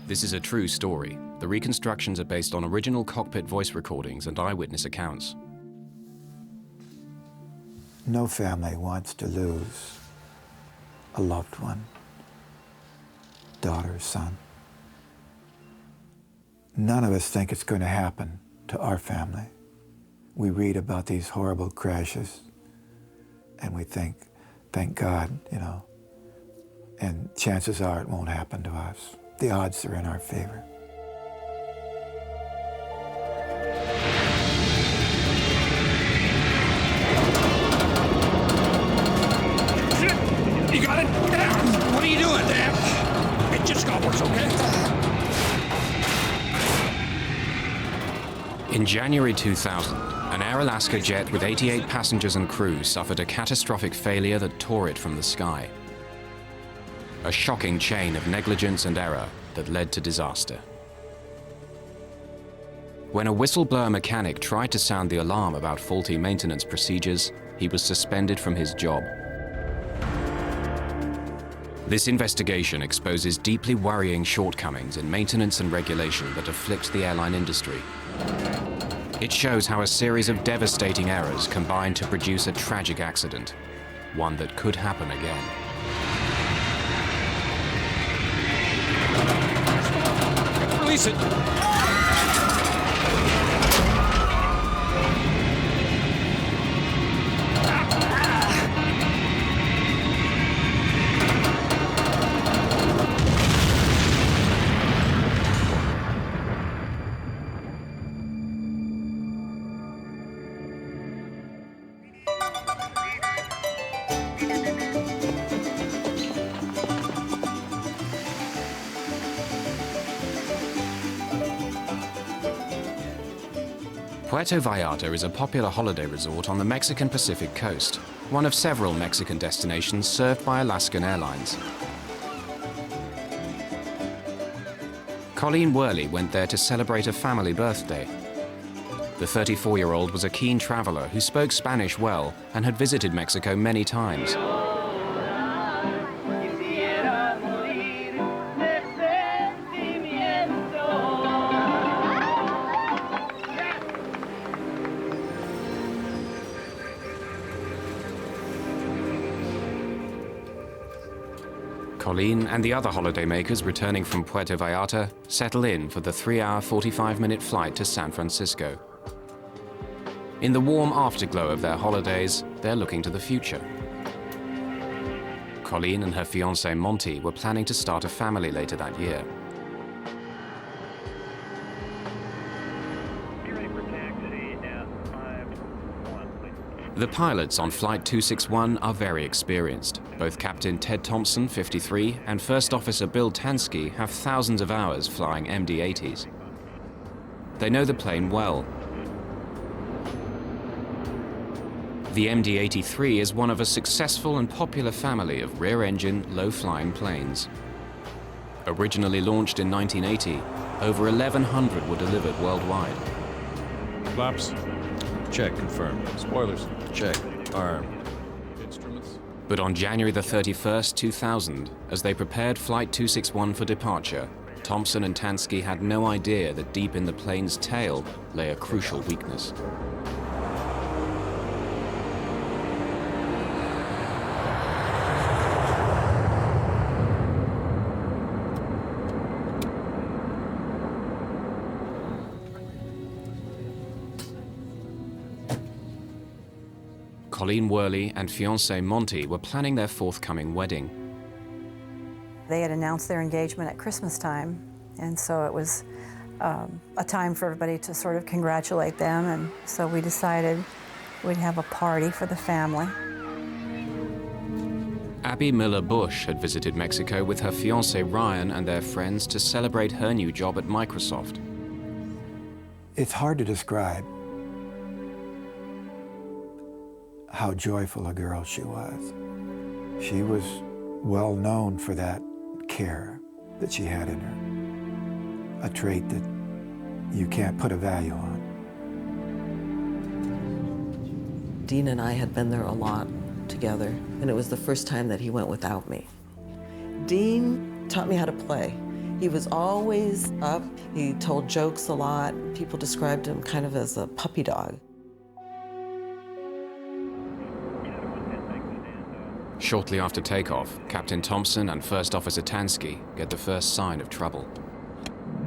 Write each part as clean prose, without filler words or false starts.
This is a true story. The reconstructions are based on original cockpit voice recordings and eyewitness accounts. No family wants to lose a loved one, daughter, son. None of us think it's going to happen to our family. We read about these horrible crashes and we think, thank God, you know, and chances are it won't happen to us. The odds are in our favor. You got it? What are you doing, Dan? It just got worse, okay? In January 2000, an Air Alaska jet with 88 passengers and crew suffered a catastrophic failure that tore it from the sky. A shocking chain of negligence and error that led to disaster. When a whistleblower mechanic tried to sound the alarm about faulty maintenance procedures, he was suspended from his job. This investigation exposes deeply worrying shortcomings in maintenance and regulation that afflict the airline industry. It shows how a series of devastating errors combine to produce a tragic accident, one that could happen again. Release it. Puerto Vallarta is a popular holiday resort on the Mexican Pacific coast, one of several Mexican destinations served by Alaska Airlines. Colleen Worley went there to celebrate a family birthday. The 34-year-old was a keen traveler who spoke Spanish well and had visited Mexico many times. Colleen and the other holidaymakers returning from Puerto Vallarta settle in for the 3-hour, 45-minute flight to San Francisco. In the warm afterglow of their holidays, they're looking to the future. Colleen and her fiancé Monty were planning to start a family later that year. The pilots on Flight 261 are very experienced. Both Captain Ted Thompson, 53, and First Officer Bill Tansky have thousands of hours flying MD-80s. They know the plane well. The MD-83 is one of a successful and popular family of rear-engine, low-flying planes. Originally launched in 1980, over 1,100 were delivered worldwide. Flaps. Check, confirmed. Spoilers. Check. Armed. Instruments. But on January the 31st, 2000, as they prepared Flight 261 for departure, Thompson and Tansky had no idea that deep in the plane's tail lay a crucial weakness. Colleen Worley and fiancé Monty were planning their forthcoming wedding. They had announced their engagement at Christmas time, and so it was a time for everybody to sort of congratulate them, and so we decided we'd have a party for the family. Abby Miller Bush had visited Mexico with her fiancé Ryan and their friends to celebrate her new job at Microsoft. It's hard to describe how joyful a girl she was. She was well known for that care that she had in her, a trait that you can't put a value on. Dean and I had been there a lot together, and it was the first time that he went without me. Dean taught me how to play. He was always up. He told jokes a lot. People described him kind of as a puppy dog. Shortly after takeoff, Captain Thompson and First Officer Tansky get the first sign of trouble.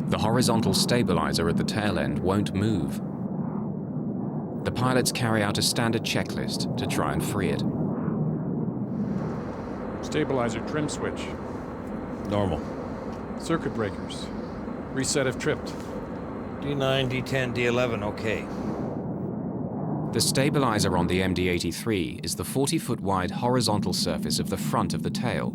The horizontal stabilizer at the tail end won't move. The pilots carry out a standard checklist to try and free it. Stabilizer trim switch. Normal. Circuit breakers. Reset if tripped. D9, D10, D11, okay. The stabilizer on the MD-83 is the 40-foot wide horizontal surface of the front of the tail.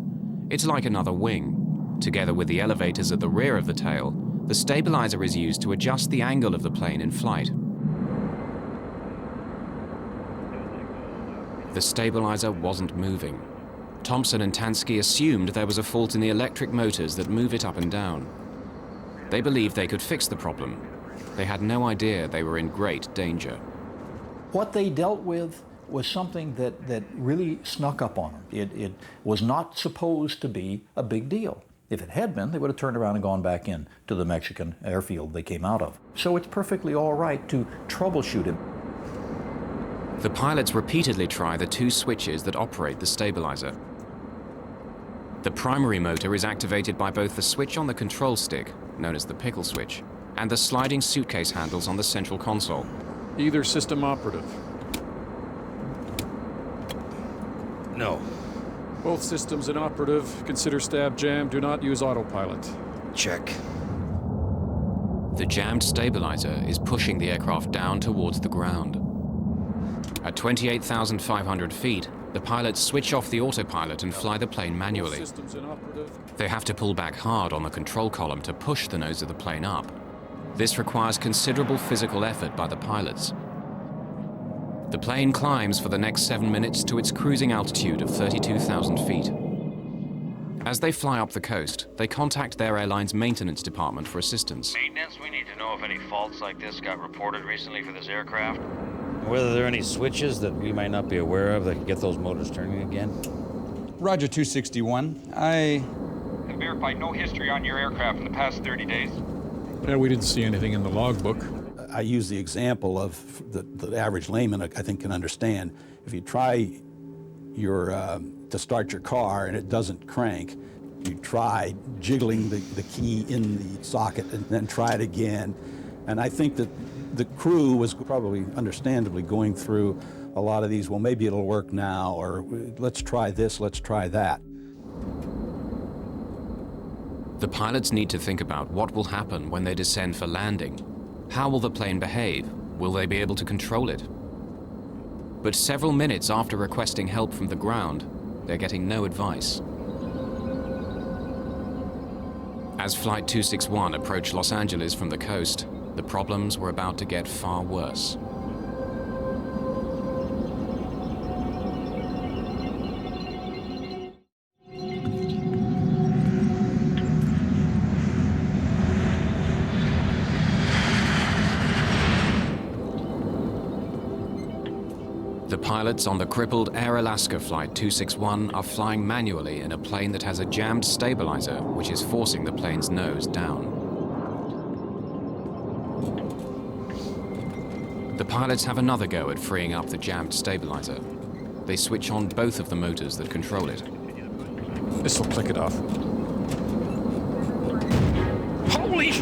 It's like another wing. Together with the elevators at the rear of the tail, the stabilizer is used to adjust the angle of the plane in flight. The stabilizer wasn't moving. Thompson and Tansky assumed there was a fault in the electric motors that move it up and down. They believed they could fix the problem. They had no idea they were in great danger. What they dealt with was something that really snuck up on them. It was not supposed to be a big deal. If it had been, they would have turned around and gone back in to the Mexican airfield they came out of. So it's perfectly all right to troubleshoot it. The pilots repeatedly try the two switches that operate the stabilizer. The primary motor is activated by both the switch on the control stick, known as the pickle switch, and the sliding suitcase handles on the central console. Either system operative. No. Both systems inoperative. Consider stab jam. Do not use autopilot. Check. The jammed stabilizer is pushing the aircraft down towards the ground. At 28,500 feet, the pilots switch off the autopilot and fly the plane manually. Systems inoperative. They have to pull back hard on the control column to push the nose of the plane up. This requires considerable physical effort by the pilots. The plane climbs for the next 7 minutes to its cruising altitude of 32,000 feet. As they fly up the coast, they contact their airline's maintenance department for assistance. Maintenance, we need to know if any faults like this got reported recently for this aircraft. Whether there are any switches that we might not be aware of that could get those motors turning again? Roger 261. I Have verified no history on your aircraft in the past 30 days. Yeah, we didn't see anything in the logbook. I use the example of the average layman, I think, can understand. If you try to start your car and it doesn't crank, you try jiggling the key in the socket and then try it again. And I think that the crew was probably understandably going through a lot of these, well, maybe it'll work now, or let's try this, let's try that. The pilots need to think about what will happen when they descend for landing. How will the plane behave? Will they be able to control it? But several minutes after requesting help from the ground, they're getting no advice. As Flight 261 approached Los Angeles from the coast, the problems were about to get far worse. The pilots on the crippled Air Alaska Flight 261 are flying manually in a plane that has a jammed stabilizer, which is forcing the plane's nose down. The pilots have another go at freeing up the jammed stabilizer. They switch on both of the motors that control it. This'll click it off. Holy sh...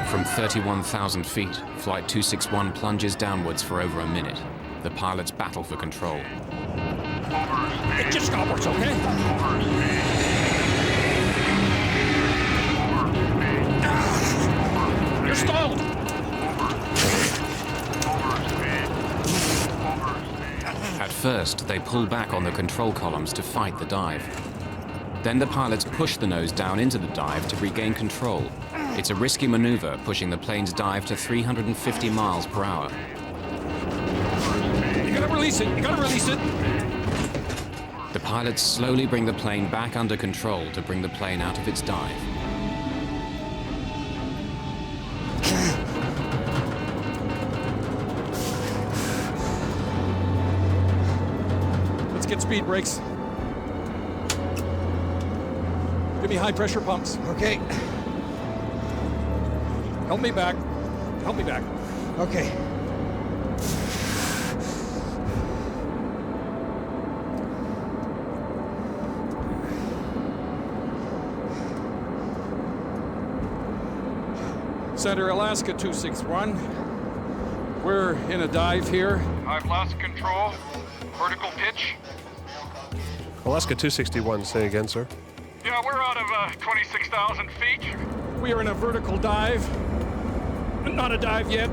From 31,000 feet, Flight 261 plunges downwards for over a minute. The pilots battle for control. It just got worse, okay? You're stalled! At first, they pull back on the control columns to fight the dive. Then the pilots push the nose down into the dive to regain control. It's a risky maneuver, pushing the plane's dive to 350 miles per hour. You gotta release it! You gotta release it! The pilots slowly bring the plane back under control to bring the plane out of its dive. Let's get speed brakes. Give me high pressure pumps. Okay. Help me back. Help me back. Okay. Center Alaska 261. We're in a dive here. I've lost control. Vertical pitch. Alaska 261, say again, sir. Yeah, we're out of 26,000 feet. We are in a vertical dive. Not a dive yet,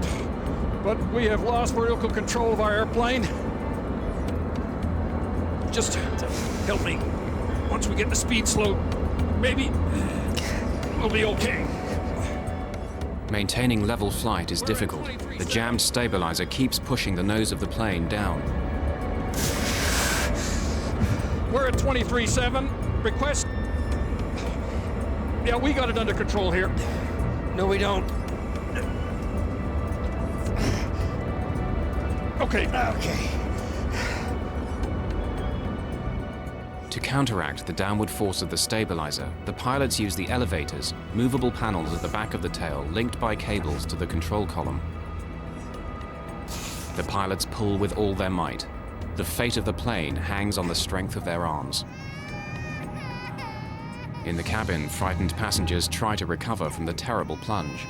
but we have lost vertical control of our airplane. Just help me. Once we get the speed slow, maybe we'll be okay. Maintaining level flight is difficult. The jammed stabilizer keeps pushing the nose of the plane down. We're at 23.7. Request. Yeah, we got it under control here. No, we don't. Okay. Okay. To counteract the downward force of the stabilizer, the pilots use the elevators, movable panels at the back of the tail linked by cables to the control column. The pilots pull with all their might. The fate of the plane hangs on the strength of their arms. In the cabin, frightened passengers try to recover from the terrible plunge.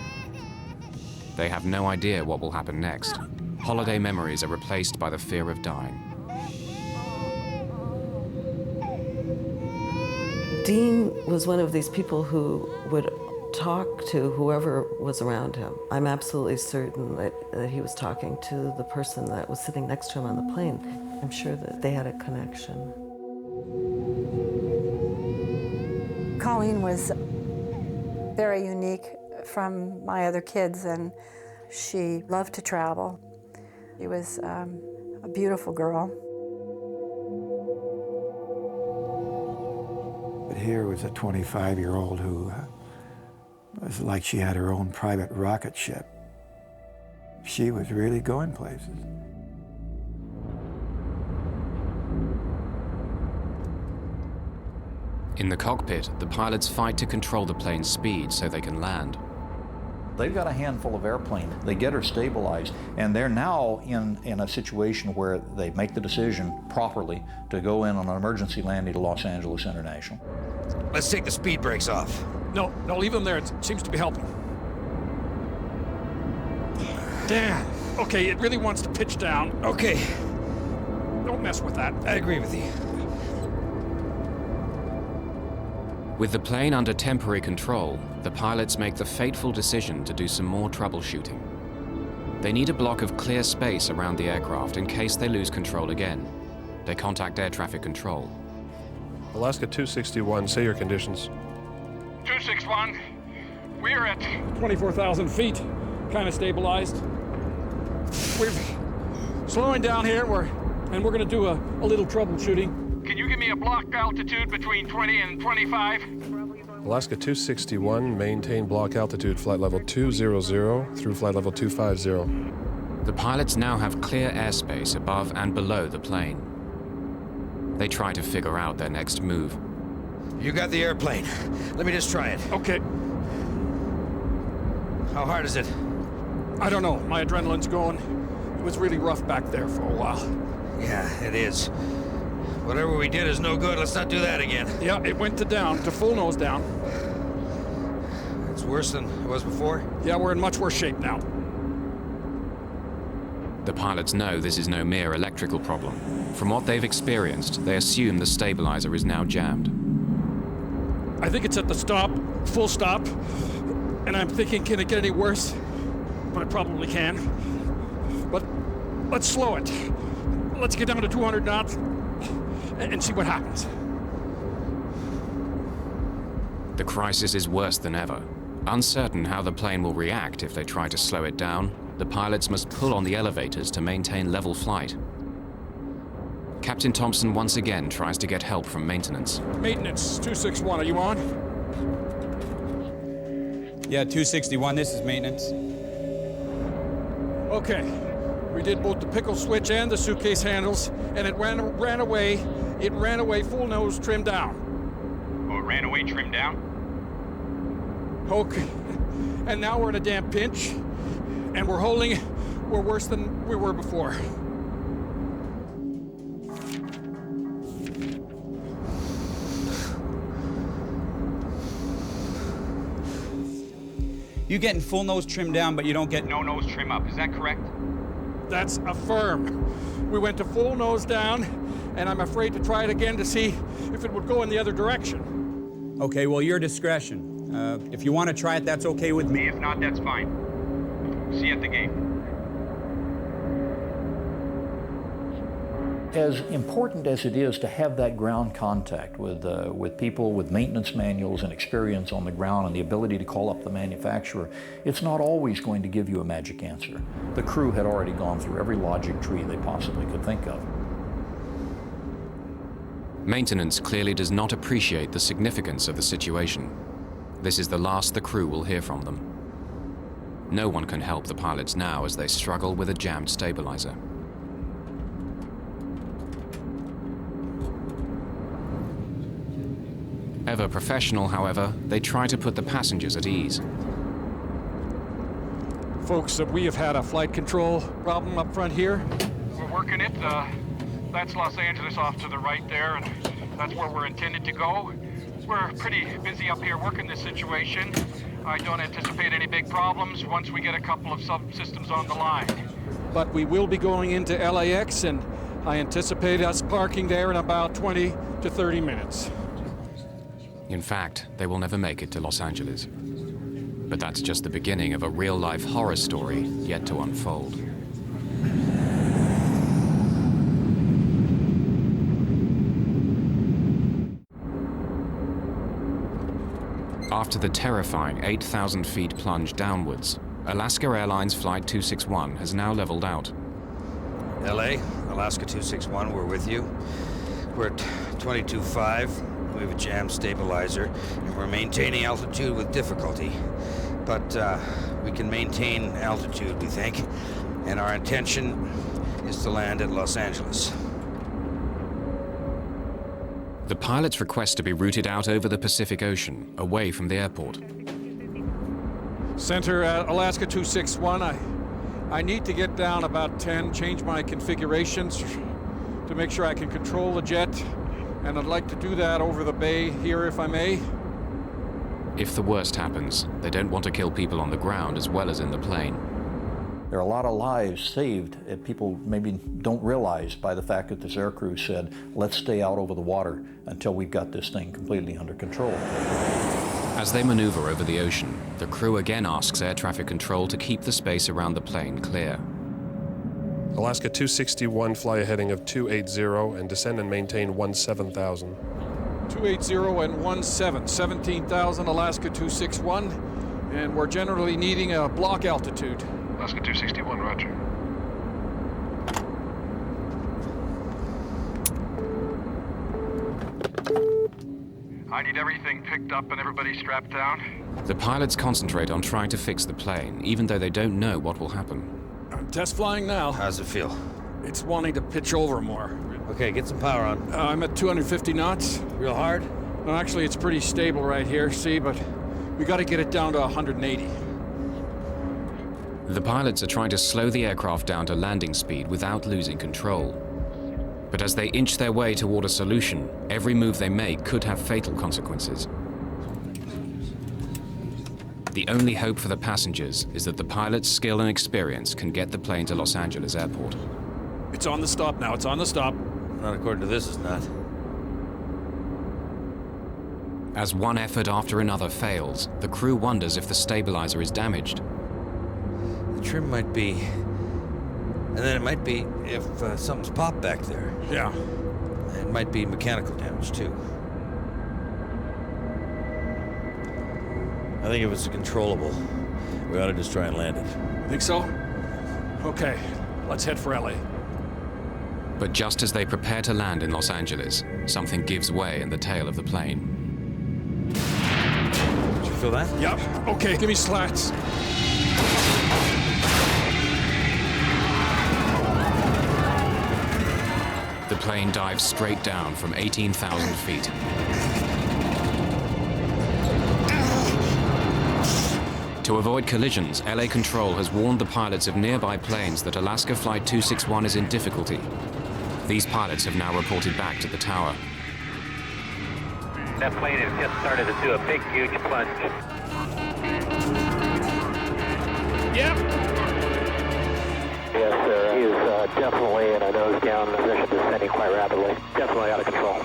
They have no idea what will happen next. Holiday memories are replaced by the fear of dying. Dean was one of these people who would talk to whoever was around him. I'm absolutely certain that he was talking to the person that was sitting next to him on the plane. I'm sure that they had a connection. Colleen was very unique from my other kids, and she loved to travel. She was a beautiful girl. But here was a 25-year-old who was like she had her own private rocket ship. She was really going places. In the cockpit, the pilots fight to control the plane's speed so they can land. They've got a handful of airplane. They get her stabilized, and they're now in a situation where they make the decision properly to go in on an emergency landing to Los Angeles International. Let's take the speed brakes off. No, leave them there. It seems to be helping. Damn. Okay, it really wants to pitch down. Okay. Don't mess with that. I agree with you. With the plane under temporary control, the pilots make the fateful decision to do some more troubleshooting. They need a block of clear space around the aircraft in case they lose control again. They contact air traffic control. Alaska 261, say your conditions. 261. We're at 24,000 feet, kind of stabilized. We're slowing down here, and we're going to do a little troubleshooting. Can you give me a block altitude between 20 and 25? Alaska 261, maintain block altitude flight level 200 through flight level 250. The pilots now have clear airspace above and below the plane. They try to figure out their next move. You got the airplane. Let me just try it. Okay. How hard is it? I don't know. My adrenaline's going. It was really rough back there for a while. Yeah, it is. Whatever we did is no good. Let's not do that again. Yeah, it went to full nose down. It's worse than it was before? Yeah, we're in much worse shape now. The pilots know this is no mere electrical problem. From what they've experienced, they assume the stabilizer is now jammed. I think it's at the stop, full stop, and I'm thinking, can it get any worse? But it probably can. But let's slow it. Let's get down to 200 knots and see what happens. The crisis is worse than ever. Uncertain how the plane will react if they try to slow it down, the pilots must pull on the elevators to maintain level flight. Captain Thompson once again tries to get help from maintenance. Maintenance, 261, are you on? Yeah, 261, this is maintenance. Okay. We did both the pickle switch and the suitcase handles, and it ran away. It ran away full nose, trimmed down. ran away trimmed down? Okay. And now we're in a damn pinch, and we're worse than we were before. You getting full nose trim down, but you don't get No nose trim up, is that correct? That's affirmed. We went to full nose down, and I'm afraid to try it again to see if it would go in the other direction. Okay, well, your discretion. If you want to try it, that's okay with me. If not, that's fine. See you at the gate. As important as it is to have that ground contact with people with maintenance manuals and experience on the ground and the ability to call up the manufacturer, it's not always going to give you a magic answer. The crew had already gone through every logic tree they possibly could think of. Maintenance clearly does not appreciate the significance of the situation. This is the last the crew will hear from them. No one can help the pilots now as they struggle with a jammed stabilizer. Ever professional, however, they try to put the passengers at ease. Folks, we have had a flight control problem up front here. We're working it. That's Los Angeles off to the right there, and that's where we're intended to go. We're pretty busy up here working this situation. I don't anticipate any big problems once we get a couple of subsystems on the line. But we will be going into LAX, and I anticipate us parking there in about 20 to 30 minutes. In fact, they will never make it to Los Angeles. But that's just the beginning of a real-life horror story yet to unfold. After the terrifying 8,000 feet plunge downwards, Alaska Airlines Flight 261 has now leveled out. LA, Alaska 261, we're with you. We're at 22.5. We have a jam stabilizer, and we're maintaining altitude with difficulty. But we can maintain altitude, we think, and our intention is to land at Los Angeles. The pilots request to be routed out over the Pacific Ocean, away from the airport. Center at Alaska 261, I need to get down about 10, change my configurations to make sure I can control the jet, and I'd like to do that over the bay here if I may. If the worst happens, they don't want to kill people on the ground as well as in the plane. There are a lot of lives saved that people maybe don't realize by the fact that this aircrew said, let's stay out over the water until we've got this thing completely under control. As they maneuver over the ocean, the crew again asks air traffic control to keep the space around the plane clear. Alaska 261, fly a heading of 280 and descend and maintain 17,000. 280 and 17,000 Alaska 261, and we're generally needing a block altitude. Alaska 261, roger. I need everything picked up and everybody strapped down. The pilots concentrate on trying to fix the plane, even though they don't know what will happen. I'm test flying now. How's it feel? It's wanting to pitch over more. Okay, get some power on. I'm at 250 knots. Real hard? No, actually, it's pretty stable right here, see, but we got to get it down to 180. The pilots are trying to slow the aircraft down to landing speed without losing control. But as they inch their way toward a solution, every move they make could have fatal consequences. The only hope for the passengers is that the pilot's skill and experience can get the plane to Los Angeles Airport. It's on the stop now, it's on the stop. Not according to this, it's not. As one effort after another fails, the crew wonders if the stabilizer is damaged. The trim might be, and then it might be if something's popped back there. Yeah. It might be mechanical damage too. I think if it's controllable, we ought to just try and land it. Think so? Okay, let's head for LA. But just as they prepare to land in Los Angeles, something gives way in the tail of the plane. Did you feel that? Yep. Okay, give me slats. The plane dives straight down from 18,000 feet. To avoid collisions, LA Control has warned the pilots of nearby planes that Alaska Flight 261 is in difficulty. These pilots have now reported back to the tower. That plane has just started to do a big, huge plunge. Yep. Yes, sir. He is definitely in a nose-down position, descending quite rapidly. Definitely out of control.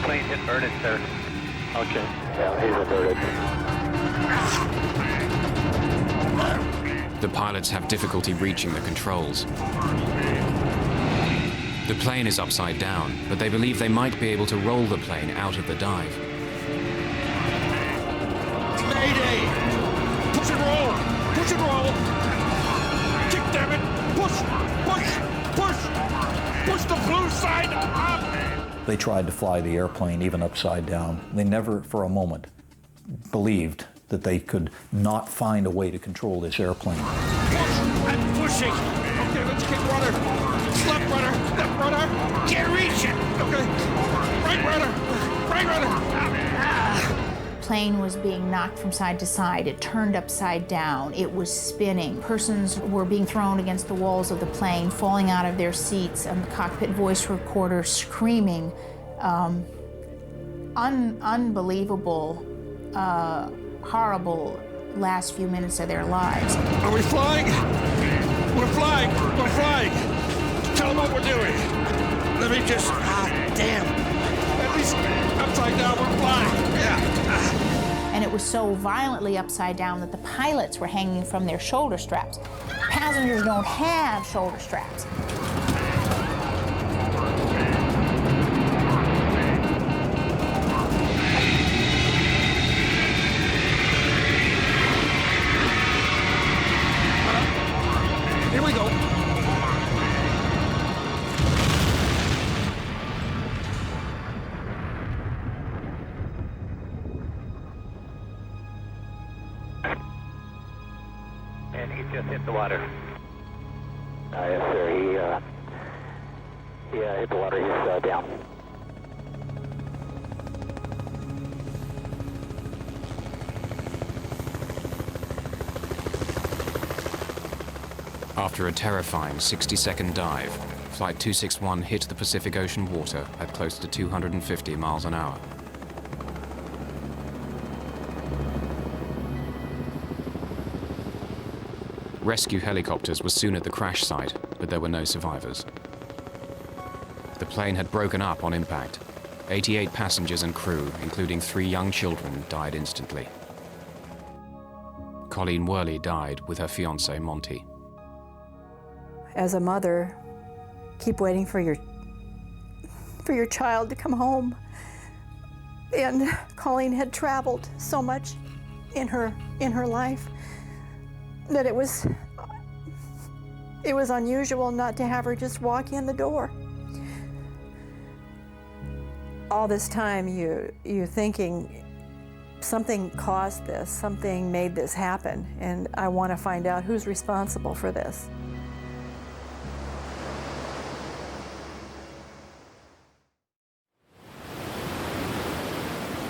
Plane's inverted, sir. Okay. Yeah, he's inverted. The pilots have difficulty reaching the controls. The plane is upside down, but they believe they might be able to roll the plane out of the dive. Mayday! Push and roll! Push and roll! Kick, damn it! Push! Push! Push! Push the blue side up! They tried to fly the airplane even upside down. They never for a moment believed that they could not find a way to control this airplane. Push! I'm pushing! Okay, let's kick rudder! Left rudder! Can't reach it! Okay. Right rudder! Right rudder! Plane was being knocked from side to side. It turned upside down. It was spinning. Persons were being thrown against the walls of the plane, falling out of their seats, and the cockpit voice recorder screaming. Unbelievable, horrible last few minutes of their lives. Are we flying? We're flying! We're flying! Tell them what we're doing. Let me just... damn. At least upside down, we're flying. Yeah. And it was so violently upside down that the pilots were hanging from their shoulder straps. Passengers don't have shoulder straps. Here we go. And he just hit the water. Yes, sir. He hit the water. He's down. After a terrifying 60-second dive, Flight 261 hit the Pacific Ocean water at close to 250 miles an hour. Rescue helicopters were soon at the crash site, but there were no survivors. The plane had broken up on impact. 88 passengers and crew, including 3 young children, died instantly. Colleen Worley died with her fiancé, Monty. As a mother, keep waiting for your child to come home. And Colleen had traveled so much in her life that it was unusual not to have her just walk in the door. All this time you thinking something caused this, something made this happen, and I want to find out who's responsible for this.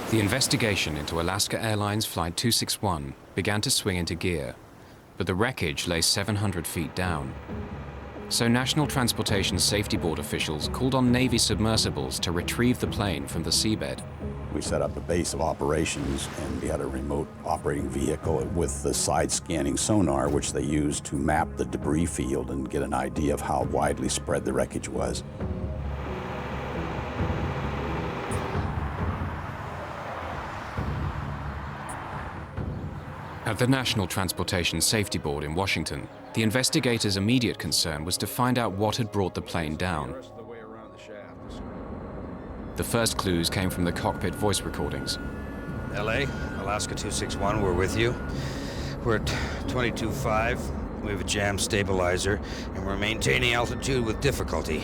The investigation into Alaska Airlines Flight 261 began to swing into gear, but the wreckage lay 700 feet down. So National Transportation Safety Board officials called on Navy submersibles to retrieve the plane from the seabed. We set up a base of operations, and we had a remote operating vehicle with the side-scanning sonar, which they used to map the debris field and get an idea of how widely spread the wreckage was. At the National Transportation Safety Board in Washington, the investigators' immediate concern was to find out what had brought the plane down. The first clues came from the cockpit voice recordings. LA, Alaska 261, we're with you. We're at 22.5. We have a jam stabilizer, and we're maintaining altitude with difficulty.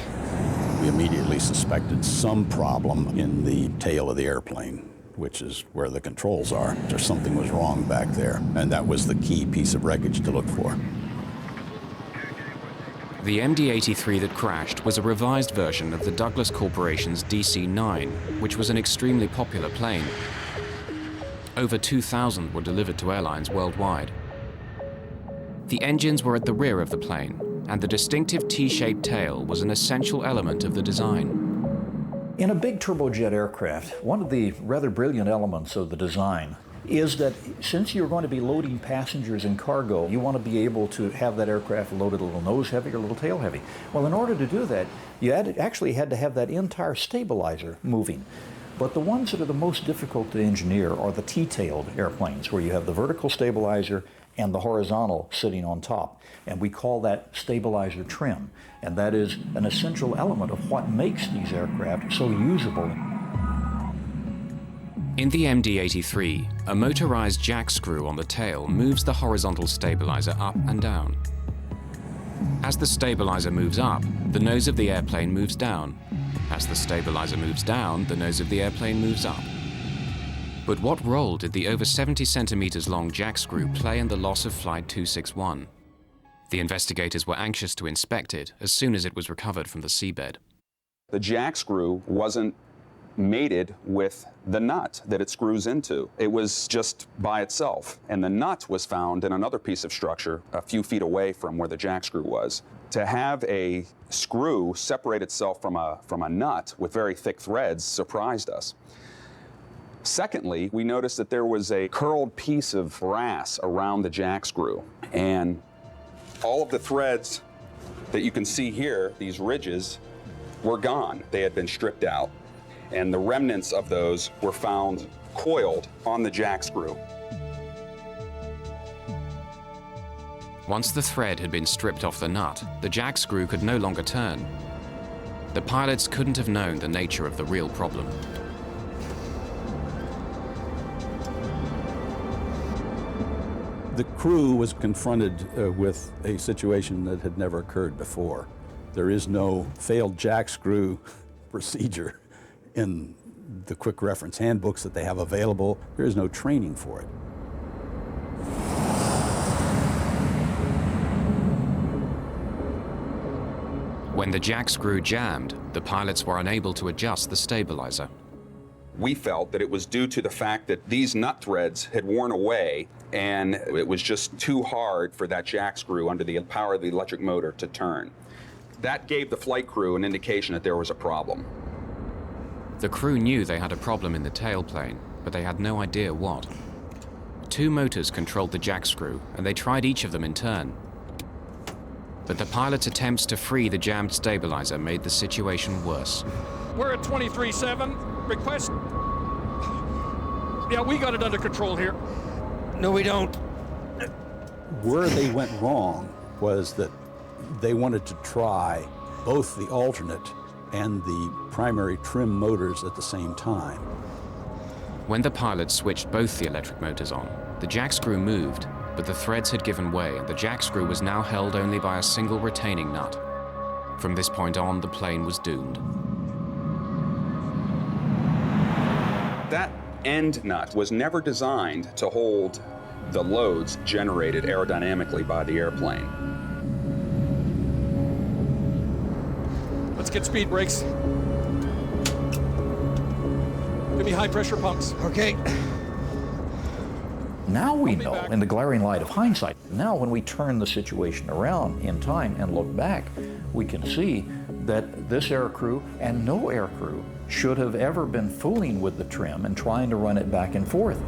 We immediately suspected some problem in the tail of the airplane, which is where the controls are. There's something was wrong back there, and that was the key piece of wreckage to look for. The MD-83 that crashed was a revised version of the Douglas Corporation's DC-9, which was an extremely popular plane. Over 2,000 were delivered to airlines worldwide. The engines were at the rear of the plane, and the distinctive T-shaped tail was an essential element of the design. In a big turbojet aircraft, one of the rather brilliant elements of the design is that since you're going to be loading passengers and cargo, you want to be able to have that aircraft loaded a little nose heavy or a little tail heavy. Well, in order to do that, you actually had to have that entire stabilizer moving. But the ones that are the most difficult to engineer are the T-tailed airplanes, where you have the vertical stabilizer and the horizontal sitting on top. And we call that stabilizer trim. And that is an essential element of what makes these aircraft so usable. In the MD-83, a motorized jack screw on the tail moves the horizontal stabilizer up and down. As the stabilizer moves up, the nose of the airplane moves down. As the stabilizer moves down, the nose of the airplane moves up. But what role did the over 70 centimeters long jack screw play in the loss of Flight 261? The investigators were anxious to inspect it as soon as it was recovered from the seabed. The jack screw wasn't mated with the nut that it screws into. It was just by itself. And the nut was found in another piece of structure a few feet away from where the jack screw was. To have a screw separate itself from a nut with very thick threads surprised us. Secondly, we noticed that there was a curled piece of brass around the jack screw. And all of the threads that you can see here, these ridges, were gone. They had been stripped out. And the remnants of those were found coiled on the jack screw. Once the thread had been stripped off the nut, the jack screw could no longer turn. The pilots couldn't have known the nature of the real problem. The crew was confronted with a situation that had never occurred before. There is no failed jack screw procedure in the quick reference handbooks that they have available. There is no training for it. When the jack screw jammed, the pilots were unable to adjust the stabilizer. We felt that it was due to the fact that these nut threads had worn away and it was just too hard for that jack screw under the power of the electric motor to turn. That gave the flight crew an indication that there was a problem. The crew knew they had a problem in the tailplane, but they had no idea what. Two motors controlled the jack screw, and they tried each of them in turn. But the pilot's attempts to free the jammed stabilizer made the situation worse. We're at 23.7. Request. Yeah, we got it under control here. No, we don't. Where they went wrong was that they wanted to try both the alternate and the primary trim motors at the same time. When the pilots switched both the electric motors on, the jack screw moved, but the threads had given way and the jack screw was now held only by a single retaining nut. From this point on, the plane was doomed. That end nut was never designed to hold the loads generated aerodynamically by the airplane. Let's get speed brakes. Give me high pressure pumps. Okay. Now we know, in the glaring light of hindsight, now when we turn the situation around in time and look back, we can see that this aircrew and no aircrew should have ever been fooling with the trim and trying to run it back and forth.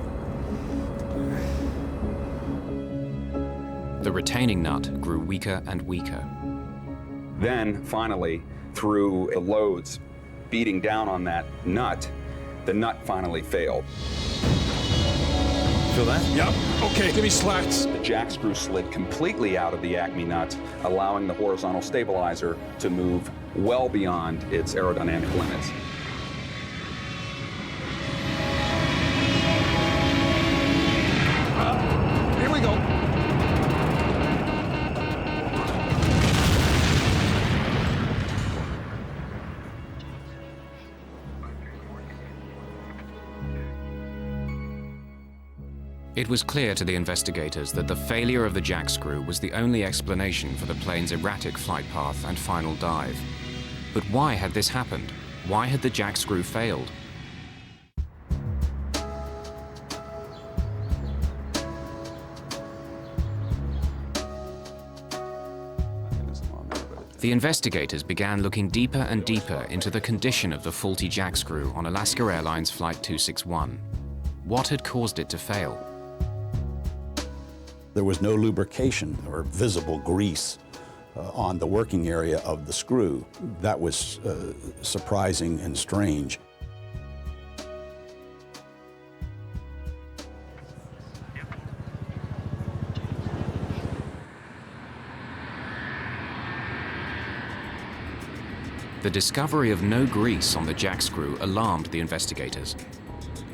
The retaining nut grew weaker and weaker. Then, finally, through the loads beating down on that nut, the nut finally failed. Feel that? Yep. Okay, give me slats. The jack screw slid completely out of the Acme nut, allowing the horizontal stabilizer to move well beyond its aerodynamic limits. Here we go. It was clear to the investigators that the failure of the jack screw was the only explanation for the plane's erratic flight path and final dive. But why had this happened? Why had the jack screw failed? The investigators began looking deeper and deeper into the condition of the faulty jack screw on Alaska Airlines Flight 261. What had caused it to fail? There was no lubrication or visible grease on the working area of the screw. That was surprising and strange. The discovery of no grease on the jack screw alarmed the investigators.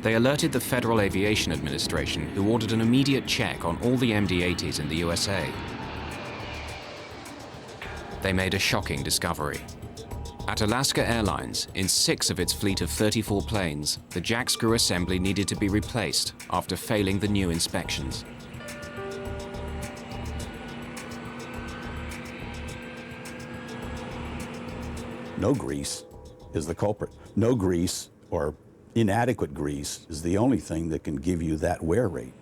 They alerted the Federal Aviation Administration, who ordered an immediate check on all the MD-80s in the USA. They made a shocking discovery. At Alaska Airlines, in 6 of its fleet of 34 planes, the jack screw assembly needed to be replaced after failing the new inspections. No grease is the culprit. No grease or inadequate grease is the only thing that can give you that wear rate.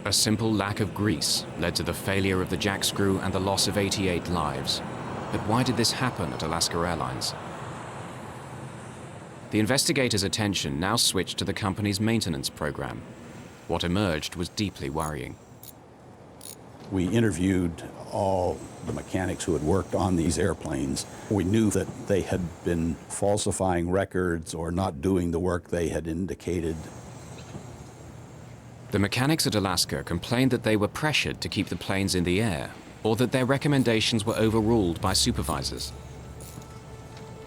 A simple lack of grease led to the failure of the jack screw and the loss of 88 lives. But why did this happen at Alaska Airlines? The investigators' attention now switched to the company's maintenance program. What emerged was deeply worrying. We interviewed all the mechanics who had worked on these airplanes. We knew that they had been falsifying records or not doing the work they had indicated. The mechanics at Alaska complained that they were pressured to keep the planes in the air, or that their recommendations were overruled by supervisors.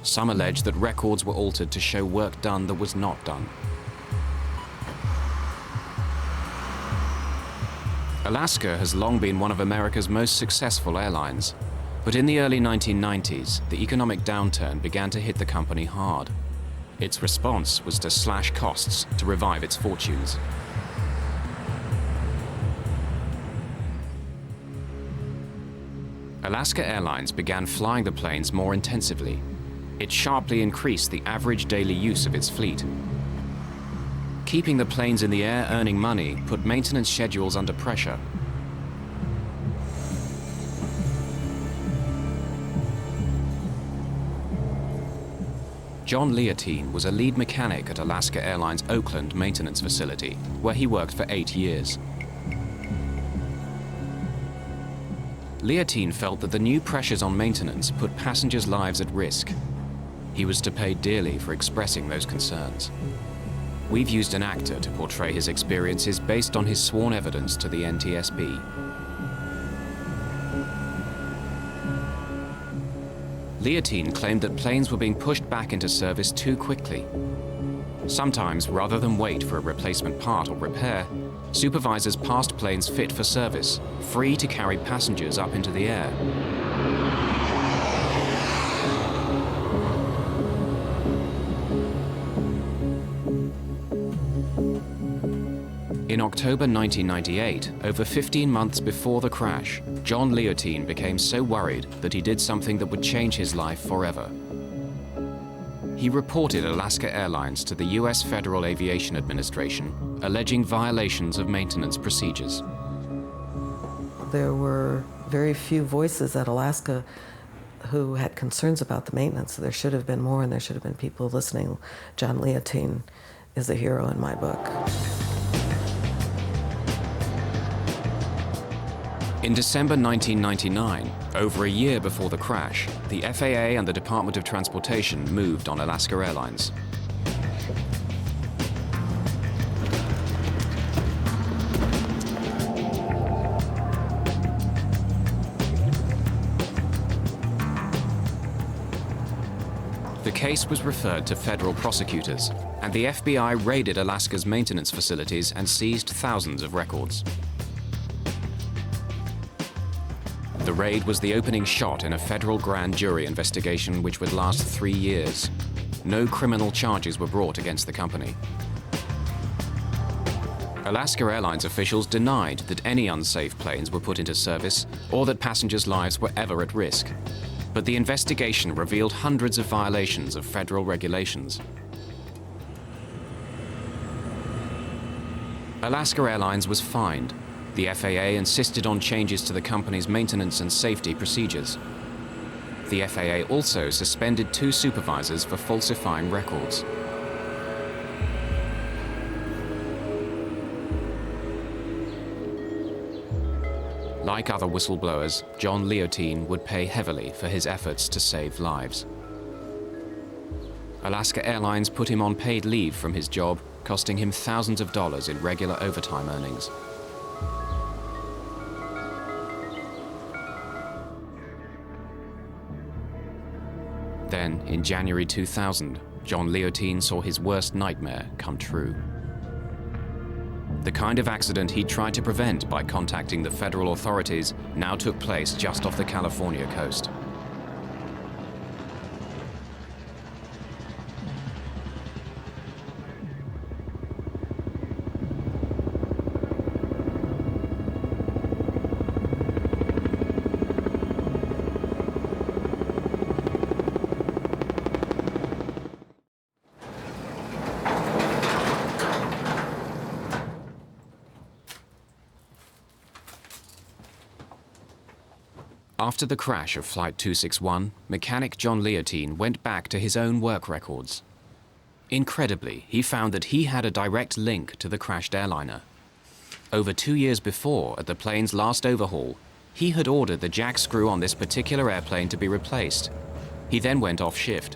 Some alleged that records were altered to show work done that was not done. Alaska has long been one of America's most successful airlines, but in the early 1990s, the economic downturn began to hit the company hard. Its response was to slash costs to revive its fortunes. Alaska Airlines began flying the planes more intensively. It sharply increased the average daily use of its fleet. Keeping the planes in the air earning money put maintenance schedules under pressure. John Leotine was a lead mechanic at Alaska Airlines' Oakland maintenance facility, where he worked for 8 years. Leotine felt that the new pressures on maintenance put passengers' lives at risk. He was to pay dearly for expressing those concerns. We've used an actor to portray his experiences based on his sworn evidence to the NTSB. Leotine claimed that planes were being pushed back into service too quickly. Sometimes, rather than wait for a replacement part or repair, supervisors passed planes fit for service, free to carry passengers up into the air. In October 1998, over 15 months before the crash, John Leotine became so worried that he did something that would change his life forever. He reported Alaska Airlines to the U.S. Federal Aviation Administration, alleging violations of maintenance procedures. There were very few voices at Alaska who had concerns about the maintenance. There should have been more, and there should have been people listening. John Leotine is a hero in my book. In December 1999, over a year before the crash, the FAA and the Department of Transportation moved on Alaska Airlines. The case was referred to federal prosecutors, and the FBI raided Alaska's maintenance facilities and seized thousands of records. The raid was the opening shot in a federal grand jury investigation which would last 3 years. No criminal charges were brought against the company. Alaska Airlines officials denied that any unsafe planes were put into service or that passengers' lives were ever at risk. But the investigation revealed hundreds of violations of federal regulations. Alaska Airlines was fined. The FAA insisted on changes to the company's maintenance and safety procedures. The FAA also suspended 2 supervisors for falsifying records. Like other whistleblowers, John Leotine would pay heavily for his efforts to save lives. Alaska Airlines put him on paid leave from his job, costing him thousands of dollars in regular overtime earnings. Then, in January 2000, John Leotine saw his worst nightmare come true. The kind of accident he tried to prevent by contacting the federal authorities now took place just off the California coast. After the crash of Flight 261, mechanic John Leotine went back to his own work records. Incredibly, he found that he had a direct link to the crashed airliner. Over 2 years before, at the plane's last overhaul, he had ordered the jack screw on this particular airplane to be replaced. He then went off shift.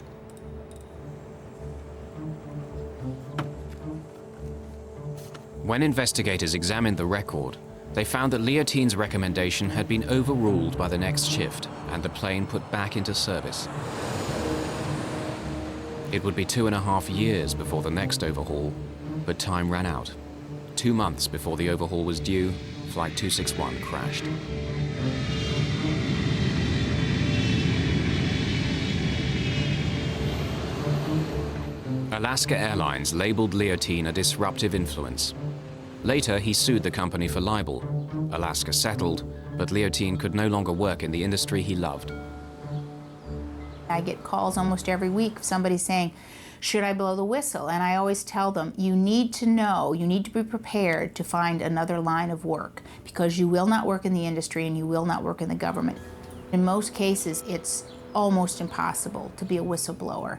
When investigators examined the record, they found that Leotine's recommendation had been overruled by the next shift and the plane put back into service. It would be 2.5 years before the next overhaul, but time ran out. 2 months before the overhaul was due, Flight 261 crashed. Alaska Airlines labeled Leotine a disruptive influence. Later, he sued the company for libel. Alaska settled, but Leotine could no longer work in the industry he loved. I get calls almost every week of somebody saying, should I blow the whistle? And I always tell them, you need to know, you need to be prepared to find another line of work, because you will not work in the industry and you will not work in the government. In most cases, it's almost impossible to be a whistleblower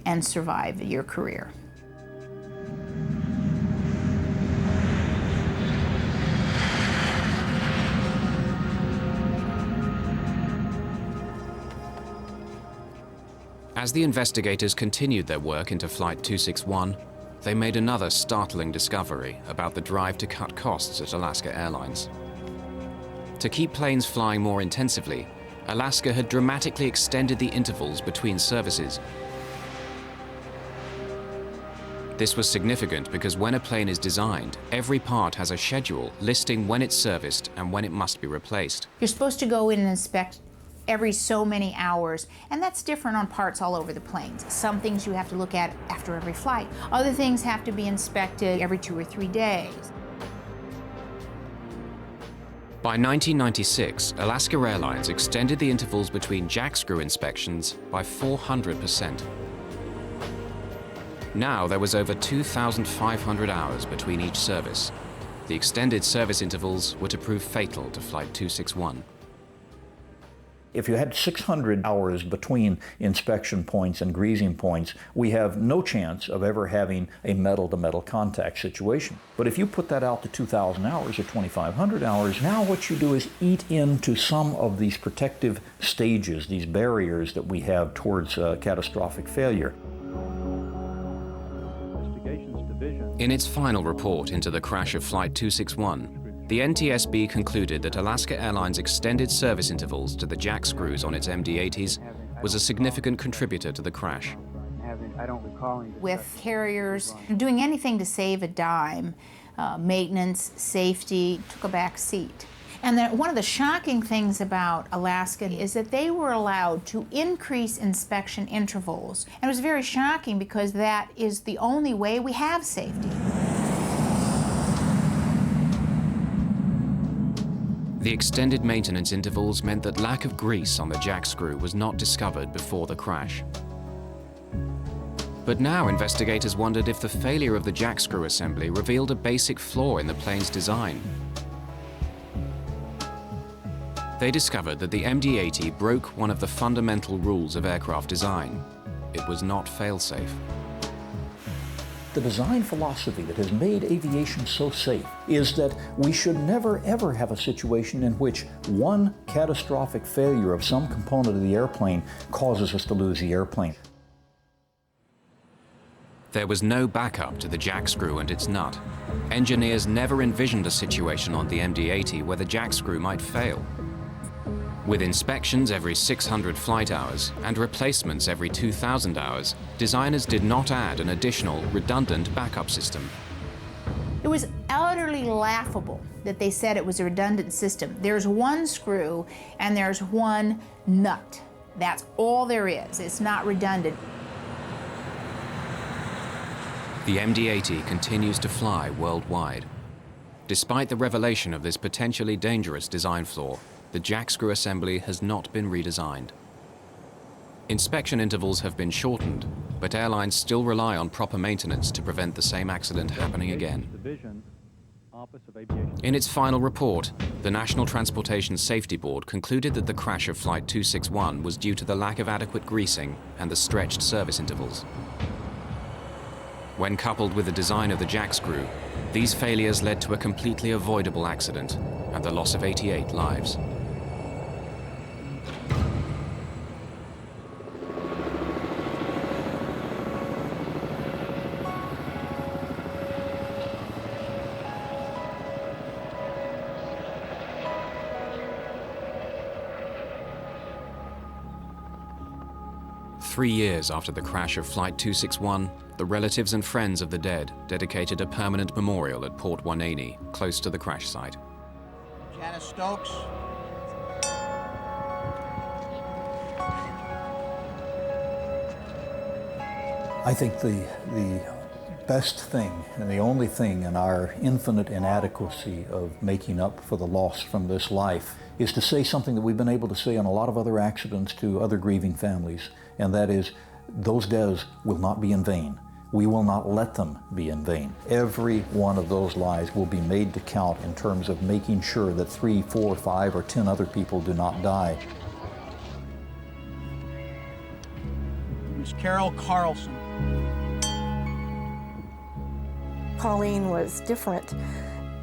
and survive your career. As the investigators continued their work into Flight 261, they made another startling discovery about the drive to cut costs at Alaska Airlines. To keep planes flying more intensively, Alaska had dramatically extended the intervals between services. This was significant because when a plane is designed, every part has a schedule listing when it's serviced and when it must be replaced. You're supposed to go in and inspect every so many hours, and that's different on parts all over the planes. Some things you have to look at after every flight. Other things have to be inspected every 2 or 3 days. By 1996, Alaska Airlines extended the intervals between jack screw inspections by 400%. Now there was over 2,500 hours between each service. The extended service intervals were to prove fatal to Flight 261. If you had 600 hours between inspection points and greasing points, we have no chance of ever having a metal-to-metal contact situation. But if you put that out to 2,000 hours or 2,500 hours, now what you do is eat into some of these protective stages, these barriers that we have towards catastrophic failure. In its final report into the crash of Flight 261, the NTSB concluded that Alaska Airlines' extended service intervals to the jack screws on its MD-80s was a significant contributor to the crash. With carriers doing anything to save a dime, maintenance, safety, took a back seat. And one of the shocking things about Alaska is that they were allowed to increase inspection intervals. And it was very shocking because that is the only way we have safety. The extended maintenance intervals meant that lack of grease on the jack screw was not discovered before the crash. But now investigators wondered if the failure of the jack screw assembly revealed a basic flaw in the plane's design. They discovered that the MD-80 broke one of the fundamental rules of aircraft design. It was not fail-safe. The design philosophy that has made aviation so safe is that we should never ever have a situation in which one catastrophic failure of some component of the airplane causes us to lose the airplane. There was no backup to the jack screw and its nut. Engineers never envisioned a situation on the MD-80 where the jack screw might fail. With inspections every 600 flight hours and replacements every 2,000 hours, designers did not add an additional, redundant backup system. It was utterly laughable that they said it was a redundant system. There's one screw and there's one nut. That's all there is. It's not redundant. The MD-80 continues to fly worldwide. Despite the revelation of this potentially dangerous design flaw, the jack screw assembly has not been redesigned. Inspection intervals have been shortened, but airlines still rely on proper maintenance to prevent the same accident happening again. In its final report, the National Transportation Safety Board concluded that the crash of Flight 261 was due to the lack of adequate greasing and the stretched service intervals. When coupled with the design of the jack screw, these failures led to a completely avoidable accident and the loss of 88 lives. Three years after the crash of Flight 261, the relatives and friends of the dead dedicated a permanent memorial at Port Hueneme, close to the crash site. Janice Stokes. I think the best thing and the only thing in our infinite inadequacy of making up for the loss from this life is to say something that we've been able to say on a lot of other accidents to other grieving families, and that is, those deaths will not be in vain. We will not let them be in vain. Every one of those lives will be made to count in terms of making sure that 3, 4, 5, or 10 other people do not die. Miss Carol Carlson. Pauline was different.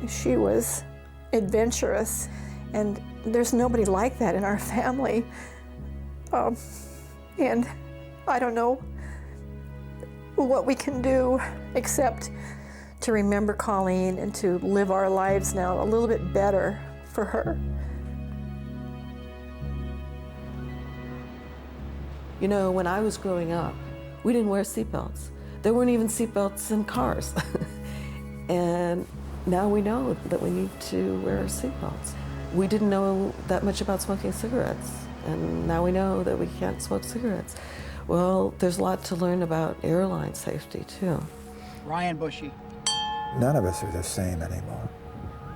She was adventurous, and there's nobody like that in our family. And I don't know what we can do except to remember Colleen and to live our lives now a little bit better for her. You know, when I was growing up, we didn't wear seatbelts. There weren't even seatbelts in cars. And now we know that we need to wear our seatbelts. We didn't know that much about smoking cigarettes, and now we know that we can't smoke cigarettes. Well, there's a lot to learn about airline safety, too. Ryan Bushy. None of us are the same anymore.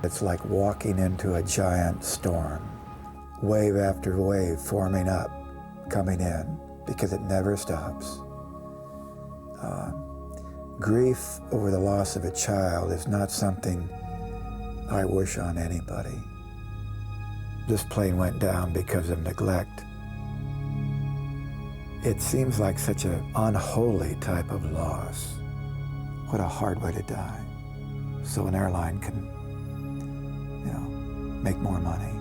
It's like walking into a giant storm. Wave after wave forming up, coming in, because it never stops. Grief over the loss of a child is not something I wish on anybody. This plane went down because of neglect. It seems like such an unholy type of loss. What a hard way to die. So an airline can, make more money.